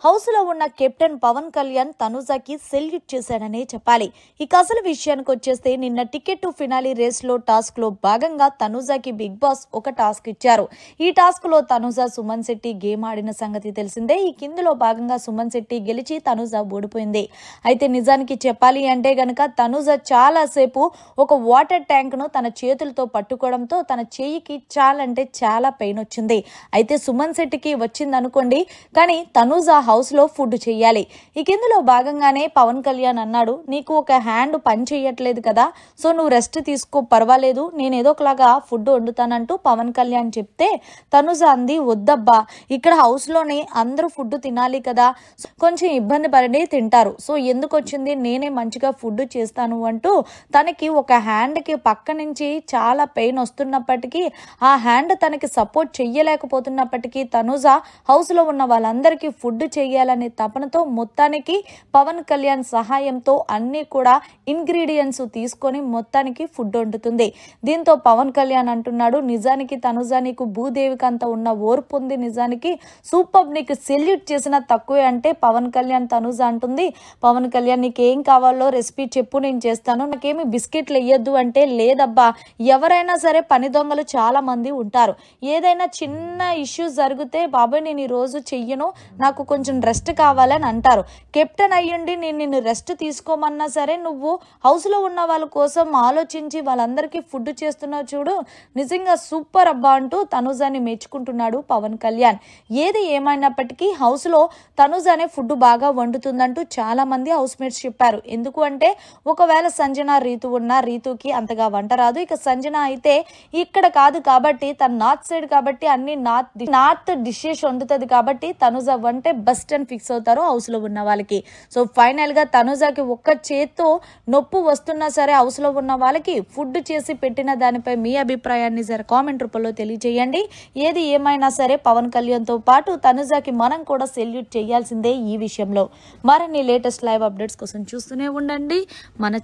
House లో ఉన్న captain Pawan Kalyan తనుజాకి salute చేశాడనే చెప్పాలి. ఇక అసలు విషయానికి వచ్చేస్తే నిన్న టికెట్ టు ఫినాలి రేస్ లో టాస్క్ లో భాగంగా తనుజాకి బిగ్ బాస్ ఒక టాస్క్ ఇచ్చారు. ఈ టాస్క్ లో తనుజా సుమన్ శెట్టి గేమ్ ఆడిన సంగతి తెలిసిందే. ఈ కిందలో భాగంగా సుమన్ శెట్టి గెలిచి తనుజా ఓడిపోయింది. అయితే నిజానికి చెప్పాలి అంటే గనక తనుజా చాలా సేపు ఒక వాటర్ ట్యాంక్ ను తన చేతులతో పట్టుకోవడంతో తన చేయికి చాలా పెయిన్ వచ్చింది. అయితే సుమన్ శెట్టికి వచ్చింది అనుకోండి, కానీ తనుజా హౌస్ లో ఫుడ్ చెయ్యాలి. ఈ కిందలో భాగంగానే పవన్ కళ్యాణ్ అన్నాడు, నీకు ఒక హ్యాండ్ పని చెయ్యట్లేదు కదా, సో నువ్వు రెస్ట్ తీసుకో, పర్వాలేదు, నేను ఏదో ఒకలాగా ఫుడ్ వండుతానంటూ పవన్ కళ్యాణ్ చెప్తే తనుజ అంది, వద్దబ్బా, ఇక్కడ హౌస్ లోనే అందరూ ఫుడ్ తినాలి కదా, కొంచెం ఇబ్బంది పడి తింటారు, సో ఎందుకు వచ్చింది, నేనే మంచిగా ఫుడ్ చేస్తాను అంటూ తనకి ఒక హ్యాండ్ కి పక్క నుంచి చాలా పెయిన్ వస్తున్నప్పటికీ, ఆ హ్యాండ్ తనకి సపోర్ట్ చెయ్యలేకపోతున్నప్పటికీ తనుజ హౌస్ లో ఉన్న వాళ్ళందరికీ ఫుడ్ చెయ్యాలనే తపనతో మొత్తానికి పవన్ కళ్యాణ్ సహాయంతో అన్ని కూడా ఇంగ్రీడియంట్స్ తీసుకొని మొత్తానికి ఫుడ్ వండుతుంది. దీంతో పవన్ కళ్యాణ్ అంటున్నాడు, నిజానికి తనుజా నీకు భూదేవికి అంత ఉన్న ఓర్పు ఉంది, నిజానికి సూపర్, నీకు సెల్యూట్ చేసిన తక్కువే అంటే పవన్ కళ్యాణ్ తనుజా అంటుంది, పవన్ కళ్యాణ్ నీకేం కావాలో రెసిపీ చెప్పు, నేను చేస్తాను, నాకేమి బిస్కెట్లు వేయొద్దు అంటే, లేదబ్బా, ఎవరైనా సరే పని దొంగలు చాలా మంది ఉంటారు, ఏదైనా చిన్న ఇష్యూ జరిగితే బాబాయ్ నేను ఈ రోజు చెయ్యను, నాకు కొంచెం రెస్ట్ కావాలని అంటారు. కెప్టెన్ అయ్యుండి నేను నిన్ను రెస్ట్ తీసుకోమన్నా సరే నువ్వు హౌస్ లో ఉన్న వాళ్ళ కోసం ఆలోచించి వాళ్ళందరికీ ఫుడ్ చేస్తున్నావు చూడు, నిజంగా సూపర్ అబ్బా అంటూ తనుజాని మెచ్చుకుంటున్నాడు పవన్ కళ్యాణ్. ఏది ఏమైనప్పటికీ హౌస్ లో తనుజానే ఫుడ్ బాగా వండుతుందంటూ చాలా మంది హౌస్ మేట్స్ చెప్పారు. ఎందుకు అంటే ఒకవేళ సంజన రీతు ఉన్న రీతుకి అంతగా వంట రాదు, ఇక సంజన అయితే ఇక్కడ కాదు కాబట్టి తన నార్త్ సైడ్ కాబట్టి అన్ని నార్త్ డిషెస్ వండుతుంది కాబట్టి తనుజ వంటే బెస్ట్ అని ఫిక్స్ అవుతారు హౌస్ లో ఉన్న వాళ్ళకి. సో ఫైనల్ గా తనుజాకి ఒక్క చేత్తో నొప్పు వస్తున్నా సరే హౌస్ లో ఉన్న వాళ్ళకి ఫుడ్ చేసి పెట్టిన దానిపై మీ అభిప్రాయాన్ని జర కామెంట్ రూపంలో తెలియజేయండి. ఏది ఏమైనా సరే పవన్ కళ్యాణ్ తో పాటు తనుజాకి మనం కూడా సెల్యూట్ చేయాల్సిందే ఈ విషయంలో. మరిన్ని లేటెస్ట్ లైవ్ అప్డేట్స్ కోసం చూస్తూనే ఉండండి మన